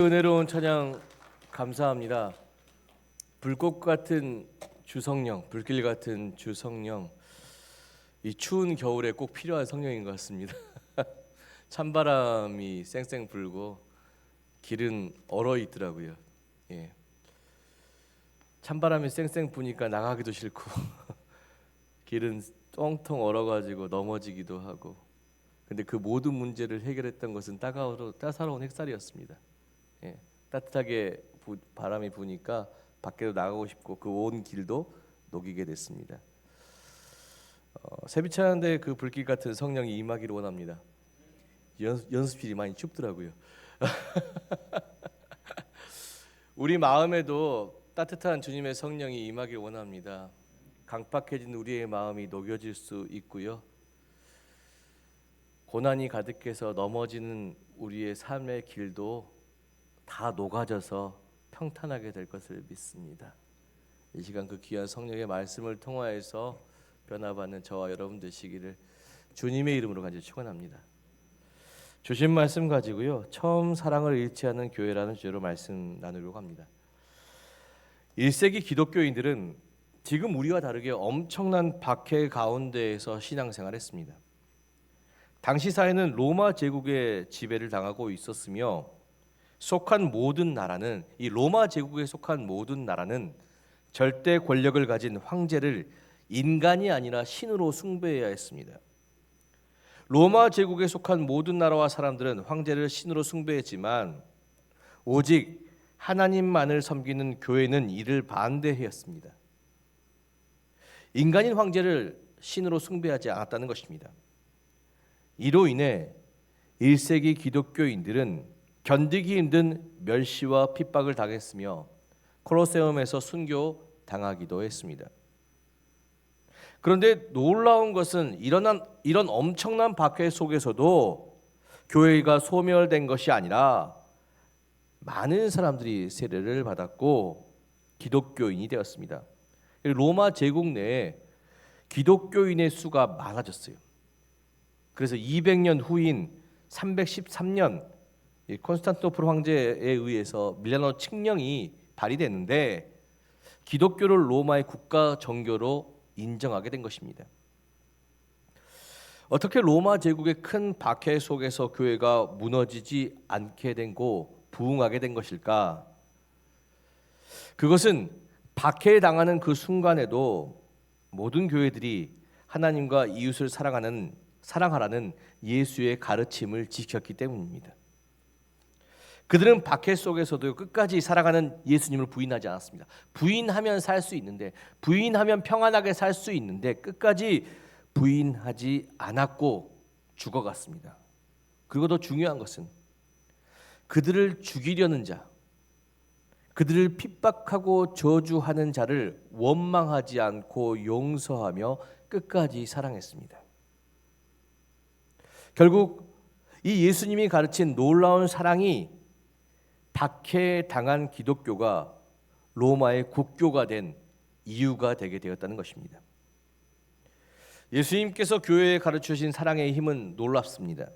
은혜로운 찬양 감사합니다. 불꽃 같은 주성령, 불길 같은 주성령, 이 추운 겨울에 꼭 필요한 성령인 것 같습니다. 찬바람이 쌩쌩 불고 길은 얼어 있더라고요. 예. 찬바람이 쌩쌩 부니까 나가기도 싫고 길은 텅텅 얼어가지고 넘어지기도 하고. 근데 그 모든 문제를 해결했던 것은 따사로운 햇살이었습니다. 예, 따뜻하게 바람이 부니까 밖에도 나가고 싶고 그 온 길도 녹이게 됐습니다. 세비찬데 그 불길 같은 성령이 임하기를 원합니다. 연습실이 많이 춥더라고요. 우리 마음에도 따뜻한 주님의 성령이 임하길 원합니다. 강팍해진 우리의 마음이 녹여질 수 있고요. 고난이 가득해서 넘어지는 우리의 삶의 길도 다 녹아져서 평탄하게 될 것을 믿습니다. 이 시간 그 귀한 성령의 말씀을 통하여서 변화받는 저와 여러분 되시기를 주님의 이름으로 간절히 축원합니다. 주신 말씀 가지고요, 처음 사랑을 잃지 않는 교회라는 주제로 말씀 나누려고 합니다. 1세기 기독교인들은 지금 우리와 다르게 엄청난 박해 가운데에서 신앙생활했습니다. 당시 사회는 로마 제국의 지배를 당하고 있었으며 속한 모든 나라는, 이 로마 제국에 속한 모든 나라는 절대 권력을 가진 황제를 인간이 아니라 신으로 숭배해야 했습니다. 로마 제국에 속한 모든 나라와 사람들은 황제를 신으로 숭배했지만 오직 하나님만을 섬기는 교회는 이를 반대하였습니다. 인간인 황제를 신으로 숭배하지 않았다는 것입니다. 이로 인해 1세기 기독교인들은 견디기 힘든 멸시와 핍박을 당했으며 콜로세움에서 순교당하기도 했습니다. 그런데 놀라운 것은 이런 엄청난 박해 속에서도 교회가 소멸된 것이 아니라 많은 사람들이 세례를 받았고 기독교인이 되었습니다. 로마 제국 내에 기독교인의 수가 많아졌어요. 그래서 200년 후인 313년 콘스탄티노플 황제에 의해서 밀라노 칙령이 발의됐는데 기독교를 로마의 국가 정교로 인정하게 된 것입니다. 어떻게 로마 제국의 큰 박해 속에서 교회가 무너지지 않게 되고 부흥하게 된 것일까? 그것은 박해당하는 그 순간에도 모든 교회들이 하나님과 이웃을 사랑하라는 예수의 가르침을 지켰기 때문입니다. 그들은 박해 속에서도 끝까지 살아가는 예수님을 부인하지 않았습니다. 부인하면 살 수 있는데, 부인하면 평안하게 살 수 있는데 끝까지 부인하지 않았고 죽어갔습니다. 그리고 더 중요한 것은 그들을 죽이려는 자, 그들을 핍박하고 저주하는 자를 원망하지 않고 용서하며 끝까지 사랑했습니다. 결국 이 예수님이 가르친 놀라운 사랑이 박해당한 기독교가 로마의 국교가 된 이유가 되게 되었다는 것입니다. 예수님께서 교회에 가르치신 사랑의 힘은 놀랍습니다.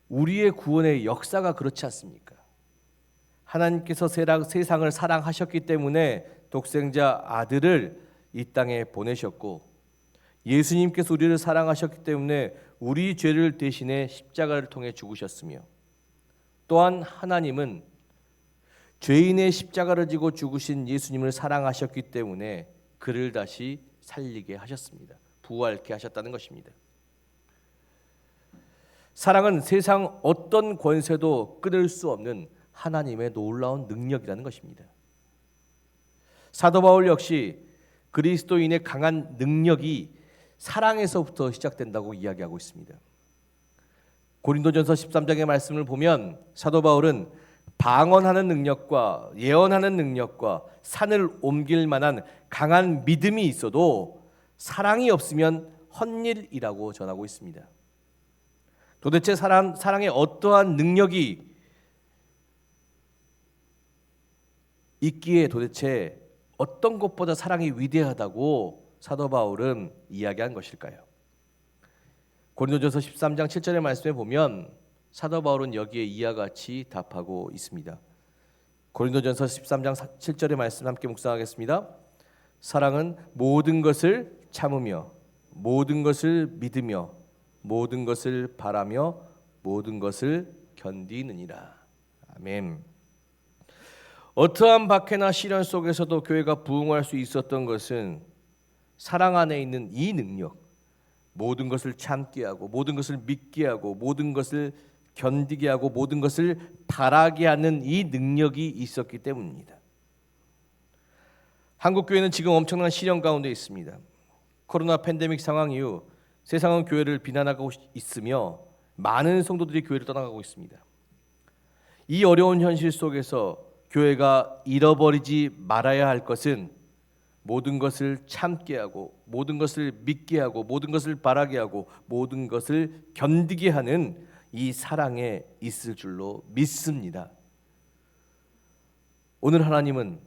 우리의 구원의 역사가 그렇지 않습니까? 하나님께서 세상을 사랑하셨기 때문에 독생자 아들을 이 땅에 보내셨고, 예수님께서 우리를 사랑하셨기 때문에 우리 죄를 대신해 십자가를 통해 죽으셨으며, 또한 하나님은 죄인의 십자가를 지고 죽으신 예수님을 사랑하셨기 때문에 그를 다시 살리게 하셨습니다. 부활케 하셨다는 것입니다. 사랑은 세상 어떤 권세도 끊을 수 없는 하나님의 놀라운 능력이라는 것입니다. 사도 바울 역시 그리스도인의 강한 능력이 사랑에서부터 시작된다고 이야기하고 있습니다. 고린도전서 13장의 말씀을 보면 사도 바울은 방언하는 능력과 예언하는 능력과 산을 옮길 만한 강한 믿음이 있어도 사랑이 없으면 헛일이라고 전하고 있습니다. 도대체 사랑에 어떠한 능력이 있기에 도대체 어떤 것보다 사랑이 위대하다고 사도 바울은 이야기한 것일까요? 고린도전서 13장 7절의 말씀에 보면 사도 바울은 여기에 이와 같이 답하고 있습니다. 고린도전서 13장 7절의 말씀 함께 묵상하겠습니다. 사랑은 모든 것을 참으며 모든 것을 믿으며 모든 것을 바라며 모든 것을 견디느니라. 아멘. 어떠한 박해나 시련 속에서도 교회가 부흥할 수 있었던 것은 사랑 안에 있는 이 능력, 모든 것을 참게 하고 모든 것을 믿게 하고 모든 것을 견디게 하고 모든 것을 바라게 하는 이 능력이 있었기 때문입니다. 한국 교회는 지금 엄청난 시련 가운데 있습니다. 코로나 팬데믹 상황 이후 세상은 교회를 비난하고 있으며 많은 성도들이 교회를 떠나가고 있습니다. 이 어려운 현실 속에서 교회가 잃어버리지 말아야 할 것은 모든 것을 참게 하고 모든 것을 믿게 하고 모든 것을 바라게 하고 모든 것을 견디게 하는 이 사랑에 있을 줄로 믿습니다. 오늘 하나님은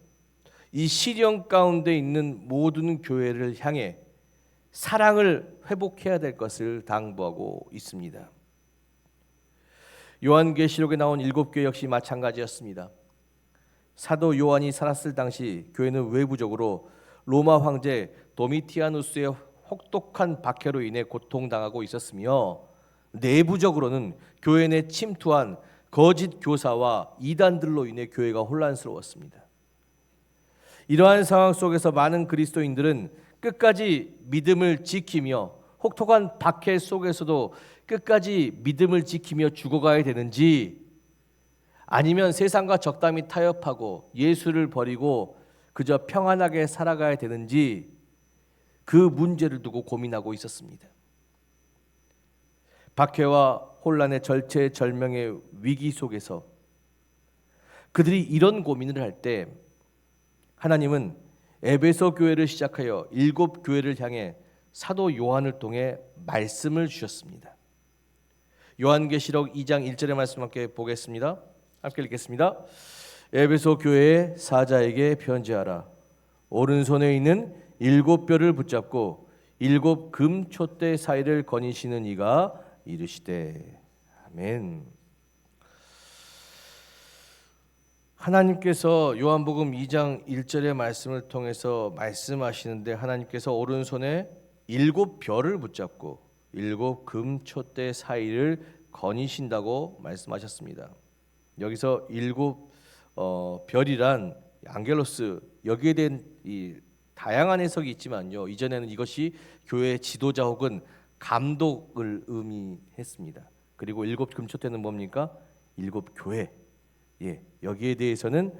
이 시련 가운데 있는 모든 교회를 향해 사랑을 회복해야 될 것을 당부하고 있습니다. 요한계시록에 나온 7교회 역시 마찬가지였습니다. 사도 요한이 살았을 당시 교회는 외부적으로 로마 황제 도미티아누스의 혹독한 박해로 인해 고통당하고 있었으며 내부적으로는 교회 내 침투한 거짓 교사와 이단들로 인해 교회가 혼란스러웠습니다. 이러한 상황 속에서 많은 그리스도인들은 끝까지 믿음을 지키며 혹독한 박해 속에서도 끝까지 믿음을 지키며 죽어가야 되는지 아니면 세상과 적당히 타협하고 예수를 버리고 그저 평안하게 살아가야 되는지 그 문제를 두고 고민하고 있었습니다. 박해와 혼란의 절체절명의 위기 속에서 그들이 이런 고민을 할 때 하나님은 에베소 교회를 시작하여 7교회를 향해 사도 요한을 통해 말씀을 주셨습니다. 요한계시록 2장 1절의 말씀 함께 보겠습니다. 함께 읽겠습니다. 에베소 교회의 사자에게 편지하라. 오른손에 있는 7뼈를 붙잡고 7 금 촛대 사이를 거니시는 이가 이르시되. 아멘. 하나님께서 요한복음 2장 1절의 말씀을 통해서 말씀하시는데 하나님께서 오른손에 7벼를 붙잡고 7 금 촛대 사이를 거니신다고 말씀하셨습니다. 여기서 7 별이란 안겔로스, 여기에 대한 이 다양한 해석이 있지만요, 이전에는 이것이 교회의 지도자 혹은 감독을 의미했습니다. 그리고 7 금초대는 뭡니까? 7 교회. 여기에 대해서는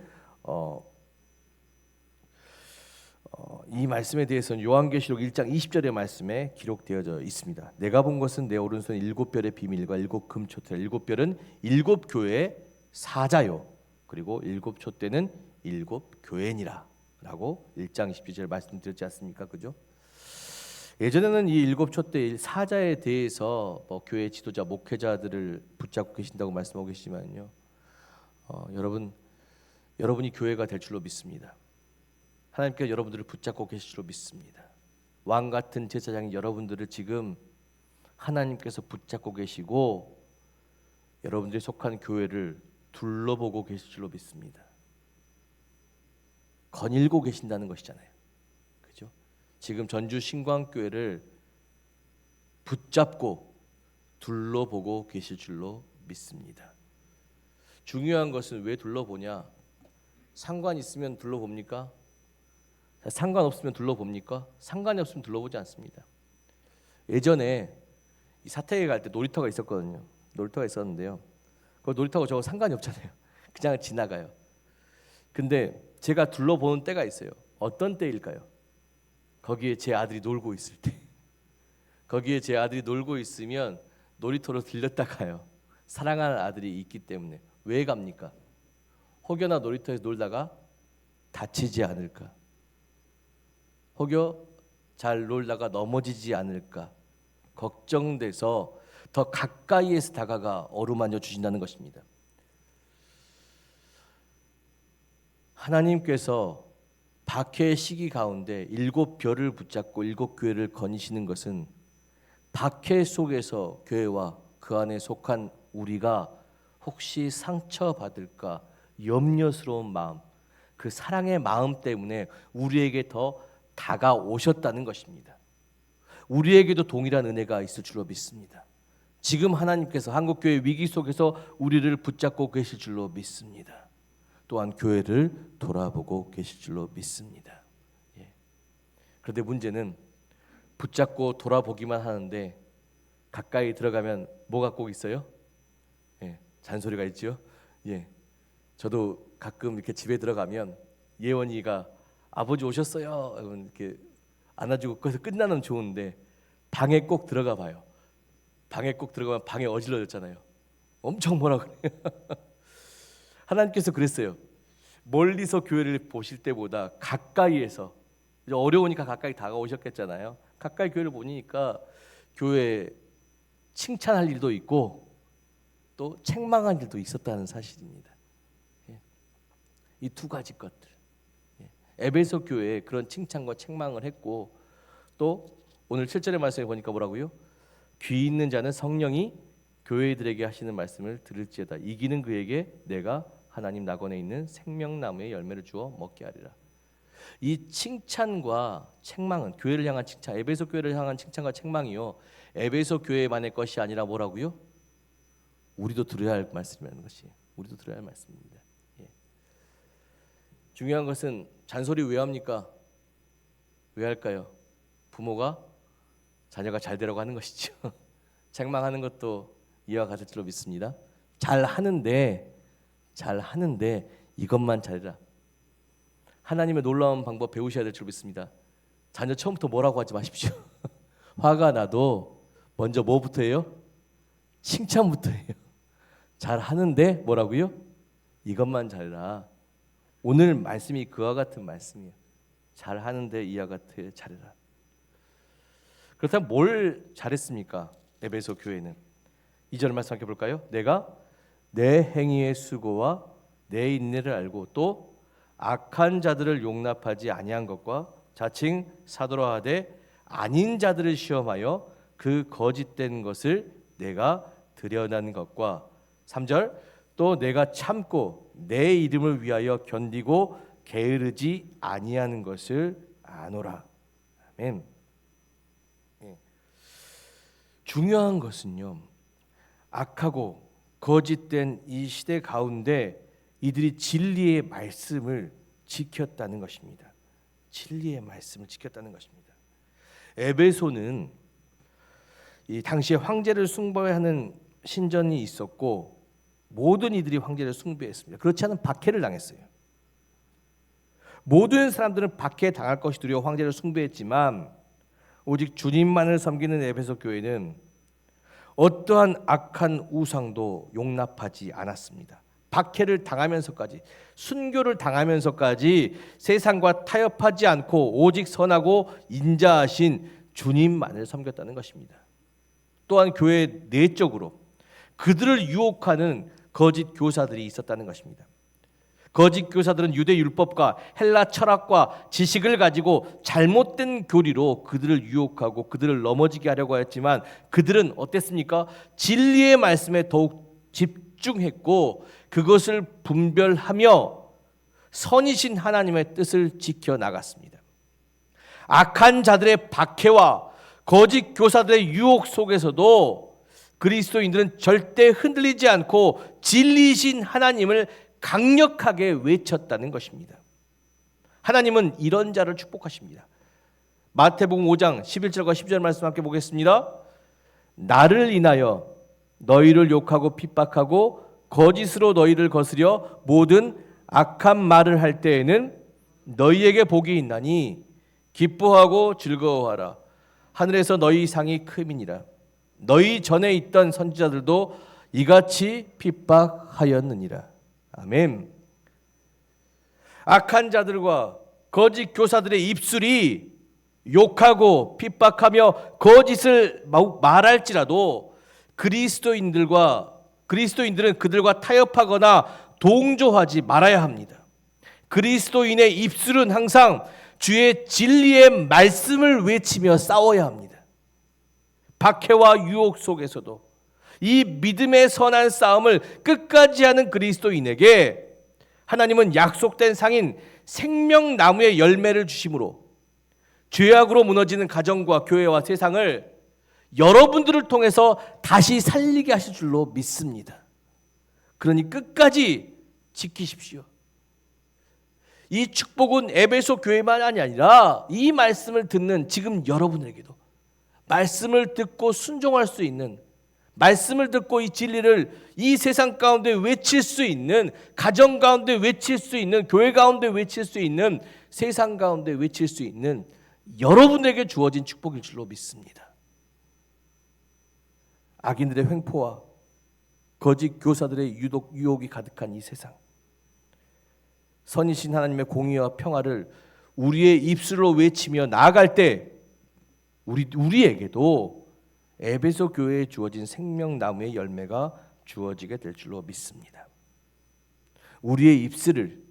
이 말씀에 대해서는 요한계시록 1장 20절의 말씀에 기록되어져 있습니다. 내가 본 것은 내 오른손 7별의 비밀과 7 금초대. 7별은 7 교회의 사자요, 그리고 7 촛대는 7 교회니라 라고 1장 22절 말씀드렸지 않습니까? 그죠? 예전에는 이 7 촛대 사자에 대해서 교회 지도자 목회자들을 붙잡고 계신다고 말씀하고 계시지만요, 여러분이 교회가 될 줄로 믿습니다. 하나님께서 여러분들을 붙잡고 계실 줄로 믿습니다. 왕 같은 제사장이 여러분들을 지금 하나님께서 붙잡고 계시고 여러분들이 속한 교회를 둘러보고 계실 줄로 믿습니다. 거닐고 계신다는 것이잖아요. 그죠? 지금 전주 신광교회를 붙잡고 둘러보고 계실 줄로 믿습니다. 중요한 것은 왜 둘러보냐? 상관 있으면 둘러봅니까? 상관 없으면 둘러봅니까? 상관이 없으면 둘러보지 않습니다. 예전에 이 사택에 갈 때 놀이터가 있었거든요. 놀이터가 있었는데요, 그 놀이터가 저거 상관이 없잖아요. 그냥 지나가요. 근데 제가 둘러보는 때가 있어요. 어떤 때일까요? 거기에 제 아들이 놀고 있을 때. 거기에 제 아들이 놀고 있으면 놀이터로 들렸다 가요. 사랑하는 아들이 있기 때문에. 왜 갑니까? 혹여나 놀이터에서 놀다가 다치지 않을까, 혹여 잘 놀다가 넘어지지 않을까 걱정돼서 더 가까이에서 다가가 어루만져 주신다는 것입니다. 하나님께서 박해의 시기 가운데 7별을 붙잡고 7 교회를 거니시는 것은 박해 속에서 교회와 그 안에 속한 우리가 혹시 상처받을까 염려스러운 마음, 그 사랑의 마음 때문에 우리에게 더 다가오셨다는 것입니다. 우리에게도 동일한 은혜가 있을 줄로 믿습니다. 지금 하나님께서 한국교회 위기 속에서 우리를 붙잡고 계실 줄로 믿습니다. 또한 교회를 돌아보고 계실 줄로 믿습니다. 그런데 문제는 붙잡고 돌아보기만 하는데 가까이 들어가면 뭐가 꼭 있어요? 잔소리가 있죠. 저도 가끔 이렇게 집에 들어가면 예원이가 아버지 오셨어요 이렇게 안아주고 그래서 끝나는 좋은데 방에 꼭 들어가 봐요. 방에 꼭 들어가면 방에 어질러졌잖아요. 엄청 뭐라 그래요. 하나님께서 그랬어요. 멀리서 교회를 보실 때보다 가까이에서, 어려우니까 가까이 다가오셨겠잖아요. 가까이 교회를 보니까 교회 칭찬할 일도 있고 또 책망할 일도 있었다는 사실입니다. 이 두 가지 것들, 에베소 교회에 그런 칭찬과 책망을 했고, 또 오늘 7절의 말씀에 보니까 뭐라고요? 귀 있는 자는 성령이 교회들에게 하시는 말씀을 들을지어다. 이기는 그에게 내가 하나님 낙원에 있는 생명나무의 열매를 주어 먹게 하리라. 이 칭찬과 책망은 교회를 향한 칭찬, 에베소 교회를 향한 칭찬과 책망이요, 에베소 교회만의 것이 아니라 뭐라고요? 우리도 들어야 할 말씀이라는 것이, 우리도 들어야 할 말씀입니다. 중요한 것은 잔소리 왜 합니까? 왜 할까요? 부모가 자녀가 잘 되라고 하는 것이죠. 책망하는 것도 이와 같을 줄로 믿습니다. 잘 하는데 이것만 잘해라. 하나님의 놀라운 방법 배우셔야 될 줄 믿습니다. 자녀 처음부터 뭐라고 하지 마십시오. 화가 나도 먼저 뭐부터 해요? 칭찬부터 해요. 잘 하는데 뭐라고요? 이것만 잘해라. 오늘 말씀이 그와 같은 말씀이에요. 잘 하는데 이와 같이 잘해라. 그렇다면 뭘 잘했습니까? 에베소 교회는 2절 말씀 함께 볼까요? 내가 내 행위의 수고와 내 인내를 알고 또 악한 자들을 용납하지 아니한 것과 자칭 사도라 하되 아닌 자들을 시험하여 그 거짓된 것을 내가 드러난 것과 3절 또 내가 참고 내 이름을 위하여 견디고 게으르지 아니하는 것을 아노라. 아멘. 중요한 것은요, 악하고 거짓된 이 시대 가운데 이들이 진리의 말씀을 지켰다는 것입니다. 진리의 말씀을 지켰다는 것입니다. 에베소는 이 당시에 황제를 숭배하는 신전이 있었고 모든 이들이 황제를 숭배했습니다. 그렇지 않은 박해를 당했어요. 모든 사람들은 박해 당할 것이 두려워 황제를 숭배했지만 오직 주님만을 섬기는 에베소 교회는 어떠한 악한 우상도 용납하지 않았습니다. 박해를 당하면서까지, 순교를 당하면서까지 세상과 타협하지 않고 오직 선하고 인자하신 주님만을 섬겼다는 것입니다. 또한 교회 내적으로 그들을 유혹하는 거짓 교사들이 있었다는 것입니다. 거짓 교사들은 유대 율법과 헬라 철학과 지식을 가지고 잘못된 교리로 그들을 유혹하고 그들을 넘어지게 하려고 했지만 그들은 어땠습니까? 진리의 말씀에 더욱 집중했고 그것을 분별하며 선이신 하나님의 뜻을 지켜나갔습니다. 악한 자들의 박해와 거짓 교사들의 유혹 속에서도 그리스도인들은 절대 흔들리지 않고 진리이신 하나님을 강력하게 외쳤다는 것입니다. 하나님은 이런 자를 축복하십니다. 마태복음 5장 11절과 12절 말씀 함께 보겠습니다. 나를 인하여 너희를 욕하고 핍박하고 거짓으로 너희를 거스려 모든 악한 말을 할 때에는 너희에게 복이 있나니 기뻐하고 즐거워하라. 하늘에서 너희 상이 크미니라. 너희 전에 있던 선지자들도 이같이 핍박하였느니라. 아멘. 악한 자들과 거짓 교사들의 입술이 욕하고 핍박하며 거짓을 말할지라도 그리스도인들은 그들과 타협하거나 동조하지 말아야 합니다. 그리스도인의 입술은 항상 주의 진리의 말씀을 외치며 싸워야 합니다. 박해와 유혹 속에서도 이 믿음의 선한 싸움을 끝까지 하는 그리스도인에게 하나님은 약속된 상인 생명나무의 열매를 주심으로 죄악으로 무너지는 가정과 교회와 세상을 여러분들을 통해서 다시 살리게 하실 줄로 믿습니다. 그러니 끝까지 지키십시오. 이 축복은 에베소 교회만이 아니라 이 말씀을 듣는 지금 여러분에게도 말씀을 듣고 순종할 수 있는, 말씀을 듣고 이 진리를 이 세상 가운데 외칠 수 있는, 가정 가운데 외칠 수 있는, 교회 가운데 외칠 수 있는, 세상 가운데 외칠 수 있는 여러분에게 주어진 축복일 줄로 믿습니다. 악인들의 횡포와 거짓 교사들의 유혹이 가득한 이 세상, 선이신 하나님의 공의와 평화를 우리의 입술로 외치며 나아갈 때 우리에게도 에베소 교회에 주어진 생명나무의 열매가 주어지게 될 줄로 믿습니다. 우리의 입술을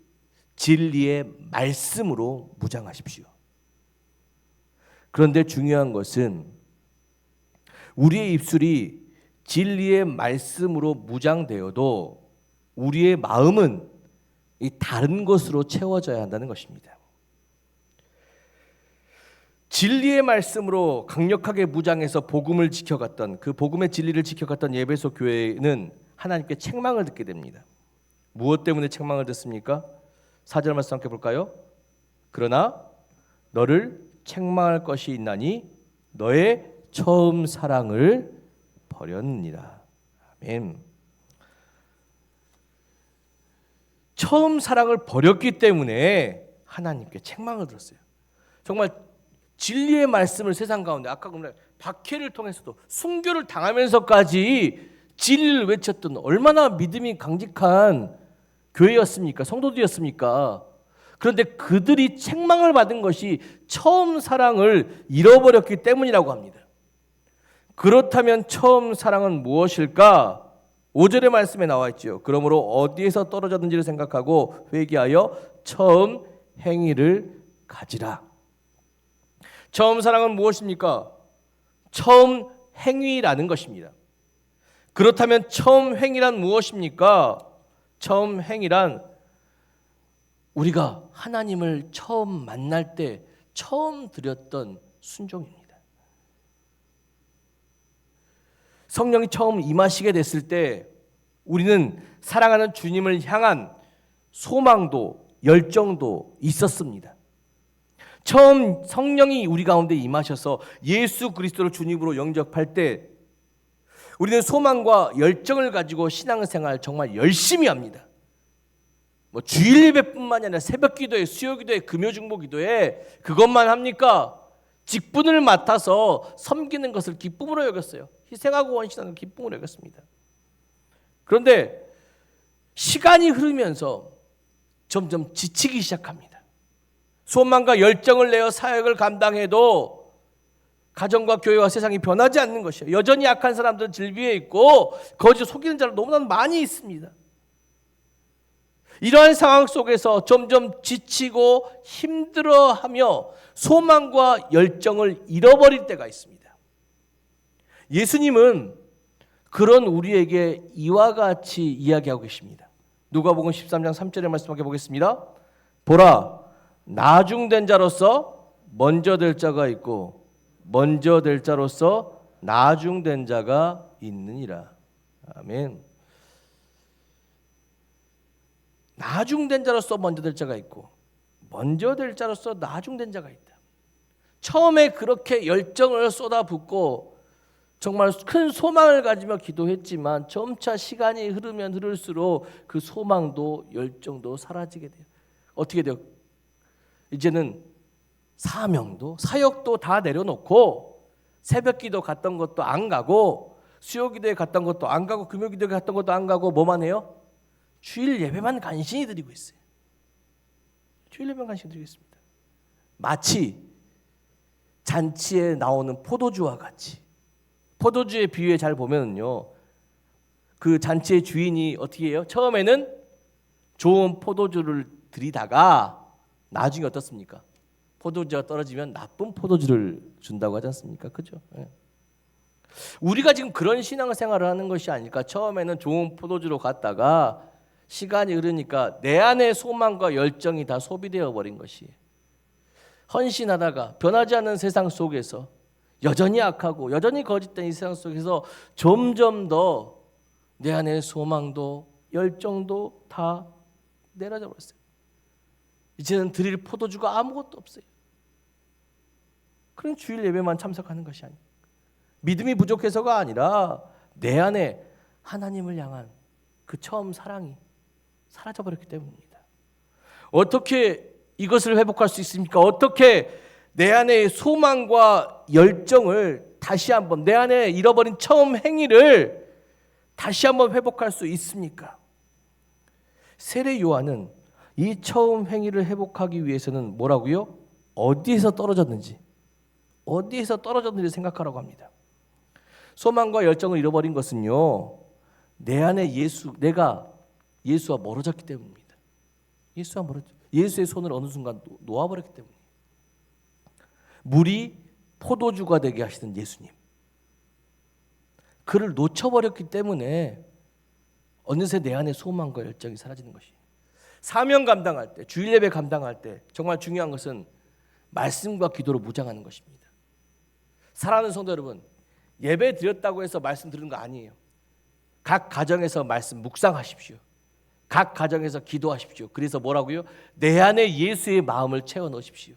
진리의 말씀으로 무장하십시오. 그런데 중요한 것은 우리의 입술이 진리의 말씀으로 무장되어도 우리의 마음은 이 다른 것으로 채워져야 한다는 것입니다. 진리의 말씀으로 강력하게 무장해서 복음을 지켜갔던, 그 복음의 진리를 지켜갔던 에베소 교회는 하나님께 책망을 듣게 됩니다. 무엇 때문에 책망을 듣습니까? 4절 말씀 함께 볼까요? 그러나 너를 책망할 것이 있나니 너의 처음 사랑을 버렸느니라. 아멘. 처음 사랑을 버렸기 때문에 하나님께 책망을 들었어요. 정말 진리의 말씀을 세상 가운데, 아까 그러면 박해를 통해서도 순교를 당하면서까지 진리를 외쳤던 얼마나 믿음이 강직한 교회였습니까? 성도들이었습니까? 그런데 그들이 책망을 받은 것이 처음 사랑을 잃어버렸기 때문이라고 합니다. 그렇다면 처음 사랑은 무엇일까? 5절의 말씀에 나와 있죠. 그러므로 어디에서 떨어졌는지를 생각하고 회개하여 처음 행위를 가지라. 처음 사랑은 무엇입니까? 처음 행위라는 것입니다. 그렇다면 처음 행위란 무엇입니까? 처음 행위란 우리가 하나님을 처음 만날 때 처음 드렸던 순종입니다. 성령이 처음 임하시게 됐을 때 우리는 사랑하는 주님을 향한 소망도 열정도 있었습니다. 처음 성령이 우리 가운데 임하셔서 예수 그리스도를 주님으로 영접할 때 우리는 소망과 열정을 가지고 신앙생활 정말 열심히 합니다. 뭐 주일 예배뿐만이 아니라 새벽 기도에, 수요 기도에, 금요 중보 기도에 그것만 합니까? 직분을 맡아서 섬기는 것을 기쁨으로 여겼어요. 희생하고 원신하는 기쁨으로 여겼습니다. 그런데 시간이 흐르면서 점점 지치기 시작합니다. 소망과 열정을 내어 사역을 감당해도 가정과 교회와 세상이 변하지 않는 것이에요. 여전히 약한 사람들은 질비해 있고 거짓 속이는 자들 너무나 많이 있습니다. 이러한 상황 속에서 점점 지치고 힘들어하며 소망과 열정을 잃어버릴 때가 있습니다. 예수님은 그런 우리에게 이와 같이 이야기하고 계십니다. 누가복음 13장 3절의 말씀 함께 보겠습니다. 보라, 나중된 자로서 먼저 될 자가 있고 먼저 될 자로서 나중된 자가 있느니라. 아멘. 나중된 자로서 먼저 될 자가 있고 먼저 될 자로서 나중된 자가 있다. 처음에 그렇게 열정을 쏟아붓고 정말 큰 소망을 가지며 기도했지만 점차 시간이 흐르면 흐를수록 그 소망도 열정도 사라지게 돼요. 어떻게 돼요? 이제는 사명도 사역도 다 내려놓고 새벽기도 갔던 것도 안 가고 수요기도에 갔던 것도 안 가고 금요기도에 갔던 것도 안 가고 뭐만 해요? 주일 예배만 간신히 드리고 있어요. 주일 예배만 간신히 드리고 있습니다. 마치 잔치에 나오는 포도주와 같이, 포도주의 비유에 잘 보면은요, 그 잔치의 주인이 어떻게 해요? 처음에는 좋은 포도주를 드리다가 나중에 어떻습니까? 포도주가 떨어지면 나쁜 포도주를 준다고 하지 않습니까? 그죠? 네. 우리가 지금 그런 신앙생활을 하는 것이 아닐까. 처음에는 좋은 포도주로 갔다가 시간이 흐르니까 내 안의 소망과 열정이 다 소비되어 버린 것이, 헌신하다가 변하지 않는 세상 속에서 여전히 악하고 여전히 거짓된 이 세상 속에서 점점 더 내 안의 소망도 열정도 다 내려져 버렸어요. 이제는 드릴 포도주가 아무것도 없어요. 그런 주일 예배만 참석하는 것이 아니에요. 믿음이 부족해서가 아니라 내 안에 하나님을 향한 그 처음 사랑이 사라져버렸기 때문입니다. 어떻게 이것을 회복할 수 있습니까? 어떻게 내 안의 소망과 열정을 다시 한번, 내 안에 잃어버린 처음 행위를 다시 한번 회복할 수 있습니까? 세례 요한은 이 처음 행위를 회복하기 위해서는 뭐라고요? 어디에서 떨어졌는지 생각하라고 합니다. 소망과 열정을 잃어버린 것은요, 내 안에 내가 예수와 멀어졌기 때문입니다. 예수의 손을 어느 순간 놓아버렸기 때문이에요. 물이 포도주가 되게 하시던 예수님, 그를 놓쳐버렸기 때문에 어느새 내 안에 소망과 열정이 사라지는 것이에요. 사명 감당할 때, 주일 예배 감당할 때 정말 중요한 것은 말씀과 기도로 무장하는 것입니다. 사랑하는 성도 여러분, 예배 드렸다고 해서 말씀 드리는 거 아니에요. 각 가정에서 말씀 묵상하십시오. 각 가정에서 기도하십시오. 그래서 뭐라고요? 내 안에 예수의 마음을 채워 넣으십시오.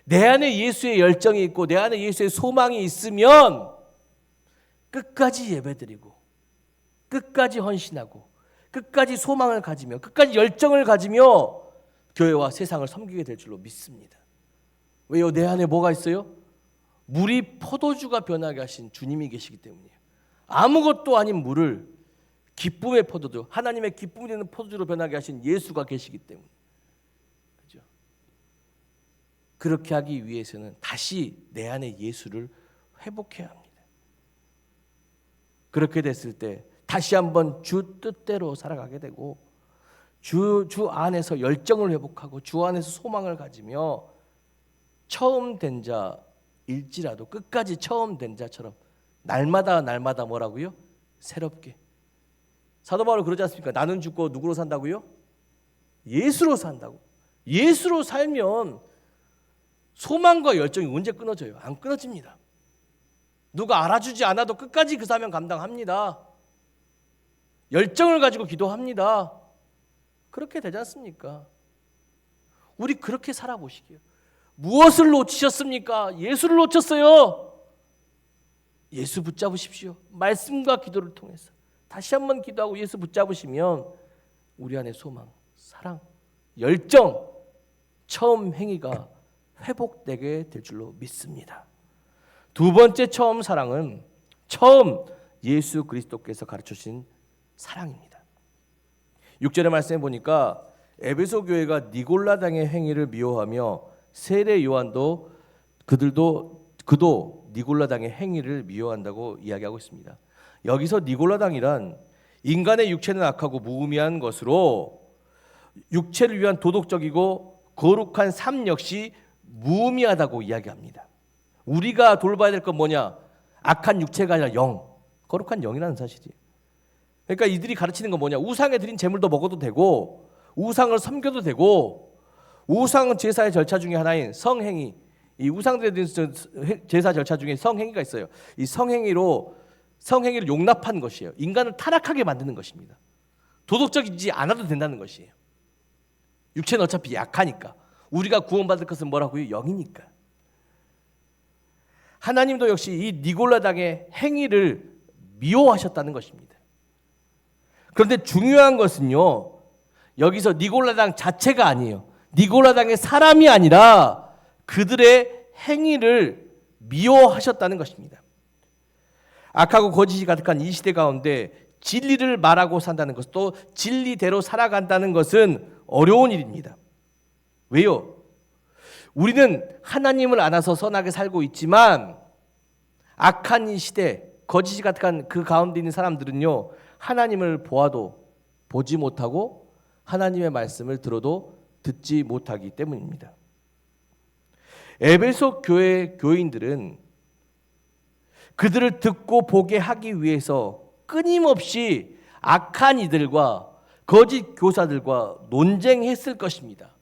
내 안에 예수의 열정이 있고 내 안에 예수의 소망이 있으면 끝까지 예배드리고 끝까지 헌신하고 끝까지 소망을 가지며 끝까지 열정을 가지며 교회와 세상을 섬기게 될 줄로 믿습니다. 왜요? 내 안에 뭐가 있어요? 물이 포도주가 변하게 하신 주님이 계시기 때문이에요. 아무것도 아닌 물을 기쁨의 포도주, 하나님의 기쁨이 되는 포도주로 변하게 하신 예수가 계시기 때문에, 그렇죠? 그렇게 하기 위해서는 다시 내 안에 예수를 회복해야 합니다. 그렇게 됐을 때 다시 한번 주 뜻대로 살아가게 되고 주 안에서 열정을 회복하고 주 안에서 소망을 가지며 처음 된 자일지라도 끝까지 처음 된 자처럼 날마다 뭐라고요? 새롭게. 사도 바울 그러지 않습니까? 나는 죽고 누구로 산다고요? 예수로 산다고. 예수로 살면 소망과 열정이 언제 끊어져요? 안 끊어집니다. 누가 알아주지 않아도 끝까지 그 사명 감당합니다. 열정을 가지고 기도합니다. 그렇게 되지 않습니까? 우리 그렇게 살아보시게요. 무엇을 놓치셨습니까? 예수를 놓쳤어요. 예수 붙잡으십시오. 말씀과 기도를 통해서 다시 한번 기도하고 예수 붙잡으시면 우리 안에 소망, 사랑, 열정, 처음 행위가 회복되게 될 줄로 믿습니다. 두 번째 처음 사랑은 처음 예수 그리스도께서 가르쳐주신 사랑입니다. 6절의 말씀에 보니까 에베소 교회가 니골라당의 행위를 미워하며 세례 요한도 그도 니골라당의 행위를 미워한다고 이야기하고 있습니다. 여기서 니골라당이란 인간의 육체는 악하고 무의미한 것으로 육체를 위한 도덕적이고 거룩한 삶 역시 무의미하다고 이야기합니다. 우리가 돌봐야 될 건 뭐냐? 악한 육체가 아니라 영, 거룩한 영이라는 사실이에요. 그러니까 이들이 가르치는 건 뭐냐? 우상에 드린 제물도 먹어도 되고 우상을 섬겨도 되고 우상 제사의 절차 중에 하나인 성행위, 이 우상들에 드린 제사 절차 중에 성행위가 있어요. 이 성행위를 용납한 것이에요. 인간을 타락하게 만드는 것입니다. 도덕적이지 않아도 된다는 것이에요. 육체는 어차피 약하니까. 우리가 구원받을 것은 뭐라고요? 영이니까. 하나님도 역시 이 니골라당의 행위를 미워하셨다는 것입니다. 그런데 중요한 것은요, 여기서 니골라당 자체가 아니에요. 니골라당의 사람이 아니라 그들의 행위를 미워하셨다는 것입니다. 악하고 거짓이 가득한 이 시대 가운데 진리를 말하고 산다는 것, 또 진리대로 살아간다는 것은 어려운 일입니다. 왜요? 우리는 하나님을 안아서 선하게 살고 있지만 악한 이 시대, 거짓이 가득한 그 가운데 있는 사람들은요, 하나님을 보아도 보지 못하고 하나님의 말씀을 들어도 듣지 못하기 때문입니다. 에베소 교회 교인들은 그들을 듣고 보게 하기 위해서 끊임없이 악한 이들과 거짓 교사들과 논쟁했을 것입니다.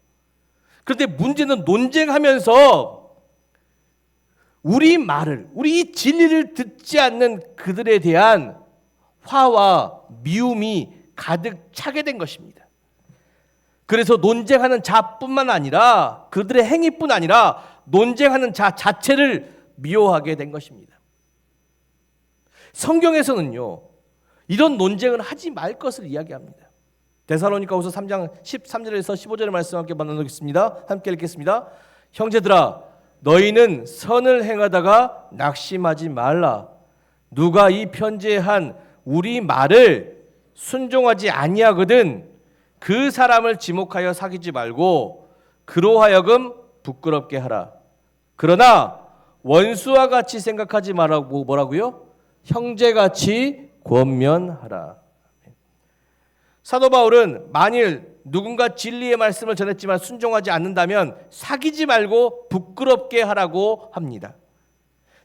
그런데 문제는 논쟁하면서 우리 말을, 우리 진리를 듣지 않는 그들에 대한 화와 미움이 가득 차게 된 것입니다. 그래서 논쟁하는 자뿐만 아니라 그들의 행위뿐 아니라 논쟁하는 자 자체를 미워하게 된 것입니다. 성경에서는요, 이런 논쟁을 하지 말 것을 이야기합니다. 데살로니가후서 3장 13절에서 15절의 말씀 함께 만나보겠습니다. 함께 읽겠습니다. 형제들아, 너희는 선을 행하다가 낙심하지 말라. 누가 이 편지에 한 우리 말을 순종하지 아니하거든 그 사람을 지목하여 사귀지 말고 그로 하여금 부끄럽게 하라. 그러나 원수와 같이 생각하지 말라고 뭐라고요? 형제같이 권면하라. 사도 바울은 만일 누군가 진리의 말씀을 전했지만 순종하지 않는다면 사귀지 말고 부끄럽게 하라고 합니다.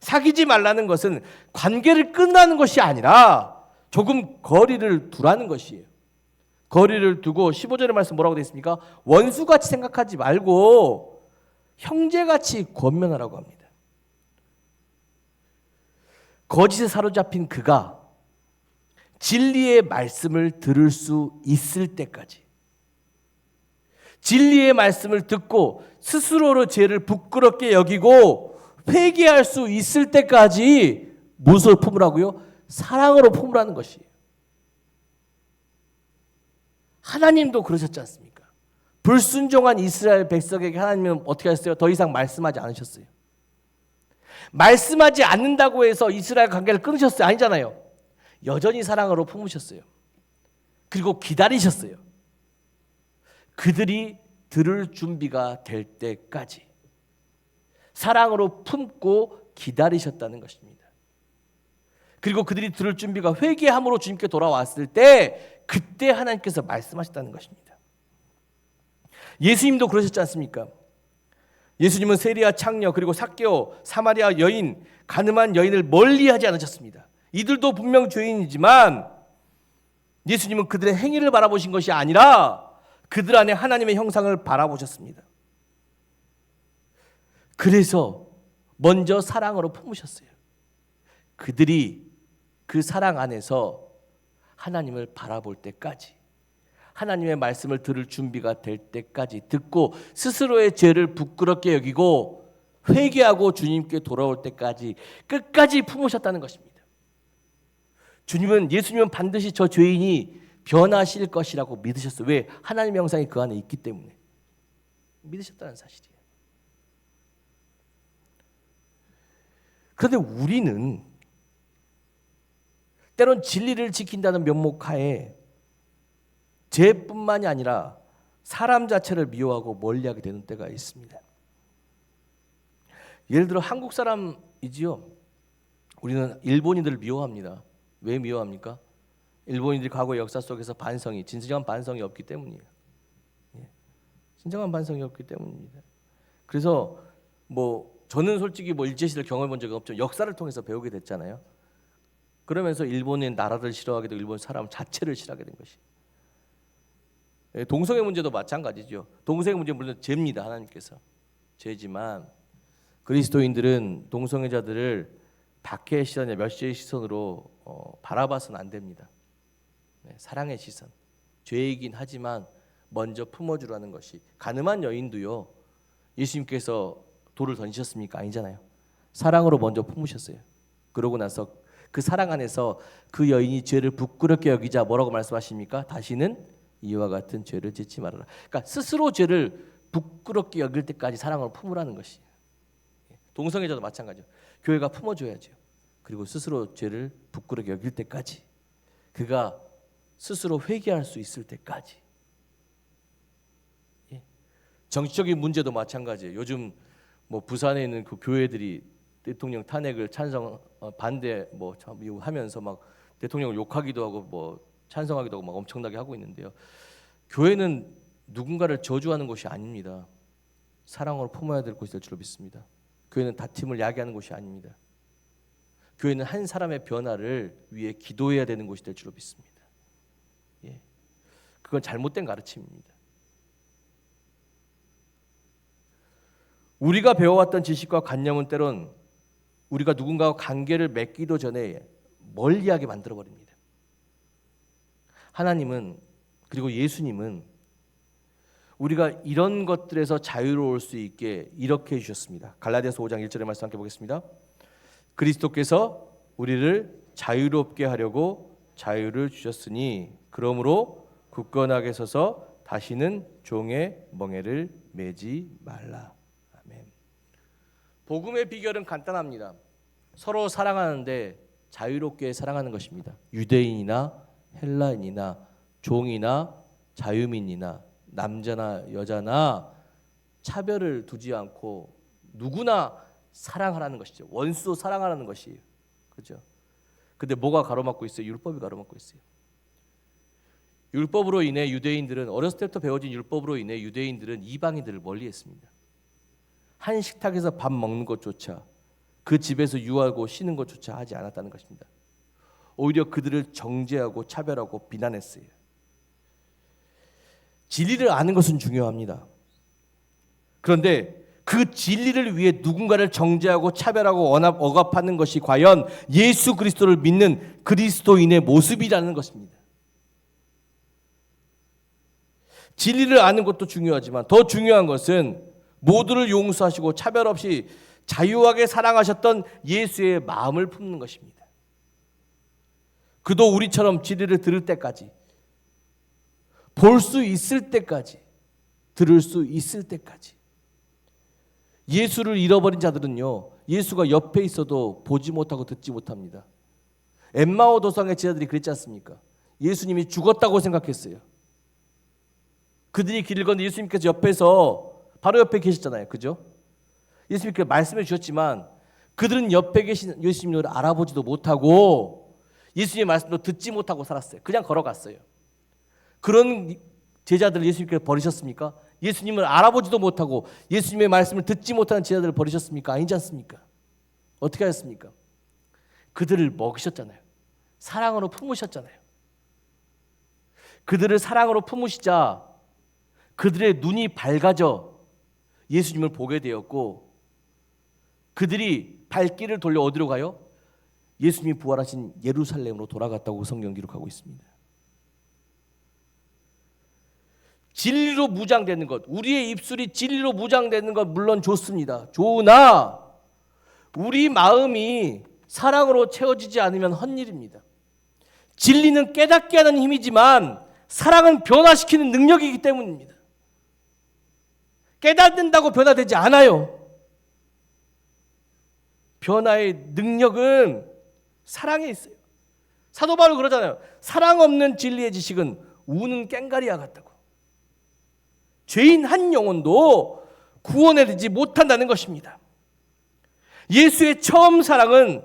사귀지 말라는 것은 관계를 끊는 것이 아니라 조금 거리를 두라는 것이에요. 거리를 두고 15절의 말씀 뭐라고 되어 있습니까? 원수같이 생각하지 말고 형제같이 권면하라고 합니다. 거짓에 사로잡힌 그가 진리의 말씀을 들을 수 있을 때까지, 진리의 말씀을 듣고 스스로로 죄를 부끄럽게 여기고 회개할 수 있을 때까지 무엇을 품으라고요? 사랑으로 품으라는 것이에요. 하나님도 그러셨지 않습니까? 불순종한 이스라엘 백성에게 하나님은 어떻게 하셨어요? 더 이상 말씀하지 않으셨어요. 말씀하지 않는다고 해서 이스라엘 관계를 끊으셨어요? 아니잖아요. 여전히 사랑으로 품으셨어요. 그리고 기다리셨어요. 그들이 들을 준비가 될 때까지 사랑으로 품고 기다리셨다는 것입니다. 그리고 그들이 들을 준비가 회개함으로 주님께 돌아왔을 때 그때 하나님께서 말씀하셨다는 것입니다. 예수님도 그러셨지 않습니까? 예수님은 세리와 창녀 그리고 삭개오 사마리아 여인 가늠한 여인을 멀리하지 않으셨습니다. 이들도 분명 죄인이지만 예수님은 그들의 행위를 바라보신 것이 아니라 그들 안에 하나님의 형상을 바라보셨습니다. 그래서 먼저 사랑으로 품으셨어요. 그들이 그 사랑 안에서 하나님을 바라볼 때까지, 하나님의 말씀을 들을 준비가 될 때까지 듣고 스스로의 죄를 부끄럽게 여기고 회개하고 주님께 돌아올 때까지 끝까지 품으셨다는 것입니다. 예수님은 반드시 저 죄인이 변하실 것이라고 믿으셨어요. 왜? 하나님의 형상이 그 안에 있기 때문에 믿으셨다는 사실이에요. 그런데 우리는 때론 진리를 지킨다는 명목하에 죄뿐만이 아니라 사람 자체를 미워하고 멀리하게 되는 때가 있습니다. 예를 들어 한국 사람이지요. 우리는 일본인들을 미워합니다. 왜 미워합니까? 일본인들이 과거 역사 속에서 진정한 반성이 없기 때문이에요. 진정한 반성이 없기 때문입니다. 그래서 저는 솔직히 일제시대를 경험해 본 적이 없죠. 역사를 통해서 배우게 됐잖아요. 그러면서 일본의 나라를 싫어하게 되고 일본 사람 자체를 싫어하게 된 것이. 동성애 문제도 마찬가지죠. 동성애 문제는 물론 죄입니다. 하나님께서 죄지만 그리스도인들은 동성애자들을 박해의 시선이나 멸시의 시선으로 바라봐서는 안 됩니다. 사랑의 시선, 죄이긴 하지만 먼저 품어주라는 것이. 가늠한 여인도요, 예수님께서 돌을 던지셨습니까? 아니잖아요. 사랑으로 먼저 품으셨어요. 그러고 나서 그 사랑 안에서 그 여인이 죄를 부끄럽게 여기자 뭐라고 말씀하십니까? 다시는 이와 같은 죄를 짓지 말아라. 그러니까 스스로 죄를 부끄럽게 여길 때까지 사랑으로 품으라는 것이. 동성애자도 마찬가지죠. 교회가 품어줘야죠. 그리고 스스로 죄를 부끄럽게 여길 때까지, 그가 스스로 회개할 수 있을 때까지. 정치적인 문제도 마찬가지예요. 요즘 부산에 있는 그 교회들이 대통령 탄핵을 반대 하면서 막 대통령을 욕하기도 하고 찬성하기도 하고 막 엄청나게 하고 있는데요. 교회는 누군가를 저주하는 것이 아닙니다. 사랑으로 품어야 될 것일 줄로 믿습니다. 교회는 다툼을 야기하는 것이 아닙니다. 교회는 한 사람의 변화를 위해 기도해야 되는 곳이 될 줄로 믿습니다. 예. 그건 잘못된 가르침입니다. 우리가 배워왔던 지식과 관념은 때론 우리가 누군가와 관계를 맺기도 전에 멀리하게 만들어버립니다. 하나님은, 그리고 예수님은 우리가 이런 것들에서 자유로울 수 있게 이렇게 해주셨습니다. 갈라디아서 5장 1절의 말씀 함께 보겠습니다. 그리스도께서 우리를 자유롭게 하려고 자유를 주셨으니 그러므로 굳건하게 서서 다시는 종의 멍에를 매지 말라. 아멘. 복음의 비결은 간단합니다. 서로 사랑하는데 자유롭게 사랑하는 것입니다. 유대인이나 헬라인이나 종이나 자유민이나 남자나 여자나 차별을 두지 않고 누구나 사랑하라는 것이죠. 원수 사랑하라는 것이에요. 그렇죠? 근데 뭐가 가로막고 있어요? 율법이 가로막고 있어요. 율법으로 인해 유대인들은, 어렸을 때부터 배워진 율법으로 인해 유대인들은 이방인들을 멀리했습니다. 한 식탁에서 밥 먹는 것조차, 그 집에서 유하고 쉬는 것조차 하지 않았다는 것입니다. 오히려 그들을 정죄하고 차별하고 비난했어요. 진리를 아는 것은 중요합니다. 그런데 그 진리를 위해 누군가를 정죄하고 차별하고 억압하는 것이 과연 예수 그리스도를 믿는 그리스도인의 모습이라는 것입니다. 진리를 아는 것도 중요하지만 더 중요한 것은 모두를 용서하시고 차별 없이 자유하게 사랑하셨던 예수의 마음을 품는 것입니다. 그도 우리처럼 진리를 들을 때까지, 볼 수 있을 때까지, 들을 수 있을 때까지. 예수를 잃어버린 자들은요, 예수가 옆에 있어도 보지 못하고 듣지 못합니다. 엠마오 도상의 제자들이 그랬지 않습니까? 예수님이 죽었다고 생각했어요. 그들이 길을 걷는 예수님께서 옆에서 바로 옆에 계셨잖아요. 그죠? 예수님께 말씀해 주셨지만 그들은 옆에 계신 예수님을 알아보지도 못하고 예수님의 말씀도 듣지 못하고 살았어요. 그냥 걸어갔어요. 그런 제자들을 예수님께서 버리셨습니까? 예수님을 알아보지도 못하고 예수님의 말씀을 듣지 못하는 제자들을 버리셨습니까? 아니지 않습니까? 어떻게 하셨습니까? 그들을 먹이셨잖아요. 사랑으로 품으셨잖아요. 그들을 사랑으로 품으시자 그들의 눈이 밝아져 예수님을 보게 되었고, 그들이 발길을 돌려 어디로 가요? 예수님이 부활하신 예루살렘으로 돌아갔다고 성경 기록하고 있습니다. 진리로 무장되는 것, 우리의 입술이 진리로 무장되는 것 물론 좋습니다. 좋으나 우리 마음이 사랑으로 채워지지 않으면 헛일입니다. 진리는 깨닫게 하는 힘이지만 사랑은 변화시키는 능력이기 때문입니다. 깨닫는다고 변화되지 않아요. 변화의 능력은 사랑에 있어요. 사도 바울 그러잖아요. 사랑 없는 진리의 지식은 우는 꽹가리와 같다고. 죄인 한 영혼도 구원해내지 못한다는 것입니다. 예수의 처음 사랑은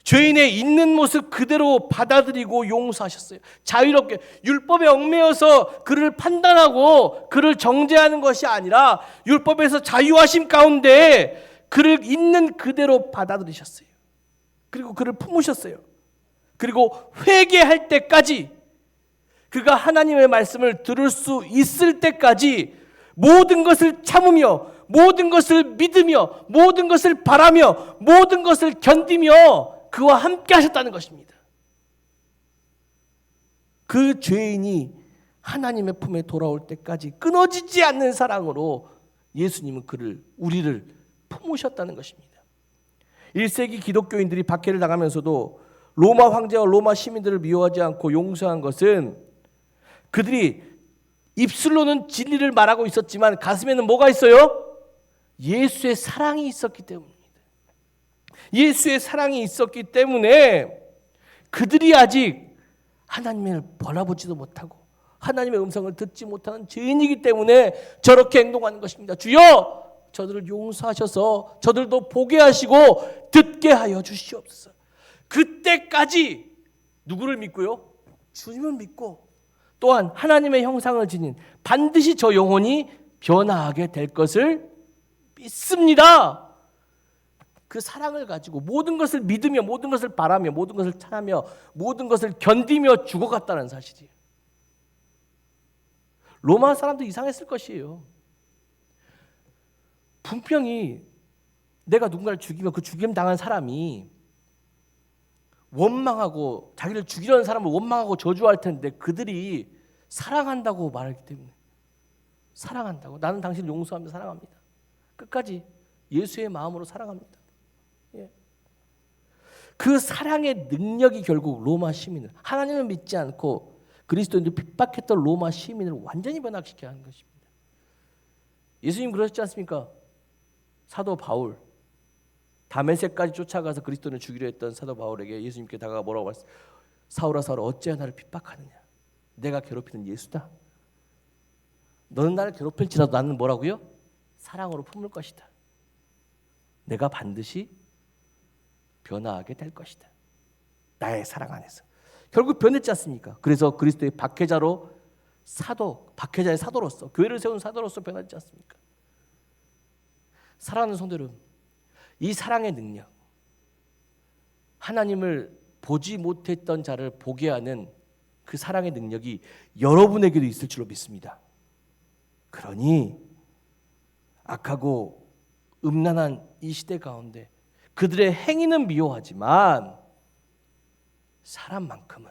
죄인의 있는 모습 그대로 받아들이고 용서하셨어요. 자유롭게, 율법에 얽매여서 그를 판단하고 그를 정죄하는 것이 아니라 율법에서 자유하심 가운데 그를 있는 그대로 받아들이셨어요. 그리고 그를 품으셨어요. 그리고 회개할 때까지, 그가 하나님의 말씀을 들을 수 있을 때까지 모든 것을 참으며 모든 것을 믿으며 모든 것을 바라며 모든 것을 견디며 그와 함께 하셨다는 것입니다. 그 죄인이 하나님의 품에 돌아올 때까지 끊어지지 않는 사랑으로 예수님은 우리를 품으셨다는 것입니다. 1세기 기독교인들이 박해를 당하면서도 로마 황제와 로마 시민들을 미워하지 않고 용서한 것은 그들이 입술로는 진리를 말하고 있었지만 가슴에는 뭐가 있어요? 예수의 사랑이 있었기 때문입니다. 예수의 사랑이 있었기 때문에 그들이 아직 하나님을 바라보지도 못하고 하나님의 음성을 듣지 못하는 죄인이기 때문에 저렇게 행동하는 것입니다. 주여, 저들을 용서하셔서 저들도 보게 하시고 듣게 하여 주시옵소서. 그때까지 누구를 믿고요? 주님을 믿고 또한 하나님의 형상을 지닌 반드시 저 영혼이 변화하게 될 것을 믿습니다. 그 사랑을 가지고 모든 것을 믿으며 모든 것을 바라며 모든 것을 찬하며 모든 것을 견디며 죽어갔다는 사실이에요. 로마 사람도 이상했을 것이에요. 분명히 내가 누군가를 죽이면 그 죽임 당한 사람이 원망하고 자기를 죽이려는 사람을 원망하고 저주할 텐데 그들이 사랑한다고 말하기 때문에 사랑한다고 나는 당신을 용서하며 사랑합니다. 끝까지 예수의 마음으로 사랑합니다. 예. 그 사랑의 능력이 결국 로마 시민을 하나님을 믿지 않고 그리스도인들 핍박했던 로마 시민을 완전히 변화시키게 하는 것입니다. 예수님 그러셨지 않습니까? 사도 바울 다메섹까지 쫓아가서 그리스도를 죽이려 했던 사도 바울에게 예수님께 다가가 뭐라고 말했어요? 사울아 사울아 어찌하여 나를 핍박하느냐? 내가 괴롭히는 예수다. 너는 나를 괴롭힐지라도 나는 뭐라고요? 사랑으로 품을 것이다. 내가 반드시 변화하게 될 것이다. 나의 사랑 안에서. 결국 변했지 않습니까? 그래서 그리스도의 박해자로 박해자의 사도로서 교회를 세운 사도로서 변하지 않습니까? 사랑하는 성도 여러분, 이 사랑의 능력, 하나님을 보지 못했던 자를 보게 하는 그 사랑의 능력이 여러분에게도 있을 줄로 믿습니다. 그러니 악하고 음란한 이 시대 가운데 그들의 행위는 미워하지만 사람만큼은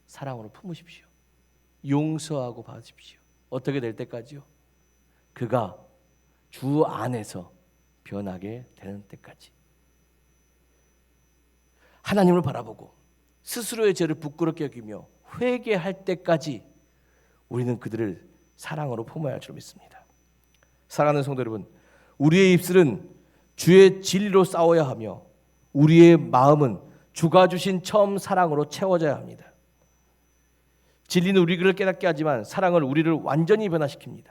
사랑으로 품으십시오. 용서하고 받으십시오. 어떻게 될 때까지요? 그가 주 안에서 변하게 되는 때까지. 하나님을 바라보고 스스로의 죄를 부끄럽게 여기며 회개할 때까지 우리는 그들을 사랑으로 품어야 할 줄 믿습니다. 사랑하는 성도 여러분, 우리의 입술은 주의 진리로 싸워야 하며 우리의 마음은 주가 주신 처음 사랑으로 채워져야 합니다. 진리는 우리를 깨닫게 하지만 사랑은 우리를 완전히 변화시킵니다.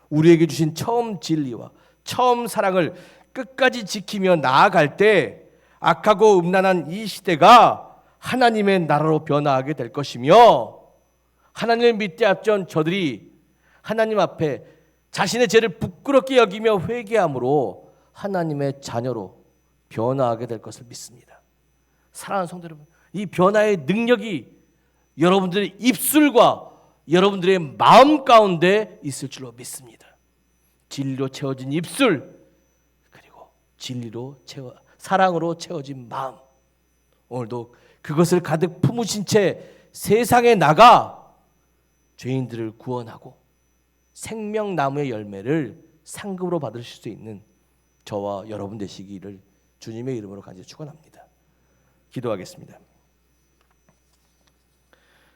우리에게 주신 처음 진리와 처음 사랑을 끝까지 지키며 나아갈 때 악하고 음란한 이 시대가 하나님의 나라로 변화하게 될 것이며 하나님을 믿지 않던 저들이 하나님 앞에 자신의 죄를 부끄럽게 여기며 회개함으로 하나님의 자녀로 변화하게 될 것을 믿습니다. 사랑하는 성도 여러분, 이 변화의 능력이 여러분들의 입술과 여러분들의 마음 가운데 있을 줄로 믿습니다. 진리로 채워진 입술, 그리고 사랑으로 채워진 마음, 오늘도 그것을 가득 품으신 채 세상에 나가 죄인들을 구원하고 생명나무의 열매를 상급으로 받으실 수 있는 저와 여러분 되시기를 주님의 이름으로 간절히 축원합니다. 기도하겠습니다.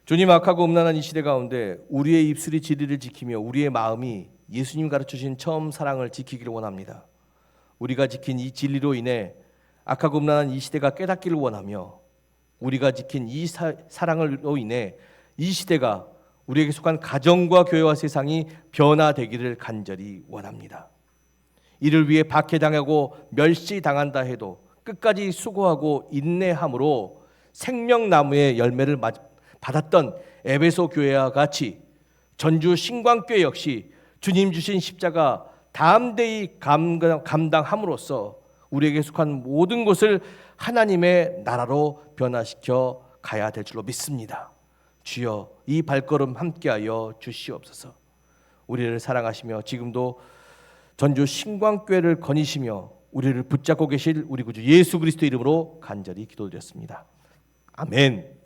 주님, 악하고 음란한 이 시대 가운데 우리의 입술이 진리를 지키며 우리의 마음이 예수님 가르쳐주신 처음 사랑을 지키기를 원합니다. 우리가 지킨 이 진리로 인해 악하고 음란한 이 시대가 깨닫기를 원하며 우리가 지킨 이 사랑으로 인해 이 시대가 우리에게 속한 가정과 교회와 세상이 변화되기를 간절히 원합니다. 이를 위해 박해당하고 멸시당한다 해도 끝까지 수고하고 인내함으로 생명나무의 열매를 받았던 에베소 교회와 같이 전주 신광교회 역시 주님 주신 십자가 담대히 감당함으로써 우리에게 속한 모든 것을 하나님의 나라로 변화시켜 가야 될 줄로 믿습니다. 주여, 이 발걸음 함께하여 주시옵소서. 우리를 사랑하시며 지금도 전주 신광교회를 거니시며 우리를 붙잡고 계실 우리 구주 예수 그리스도 이름으로 간절히 기도드렸습니다. 아멘.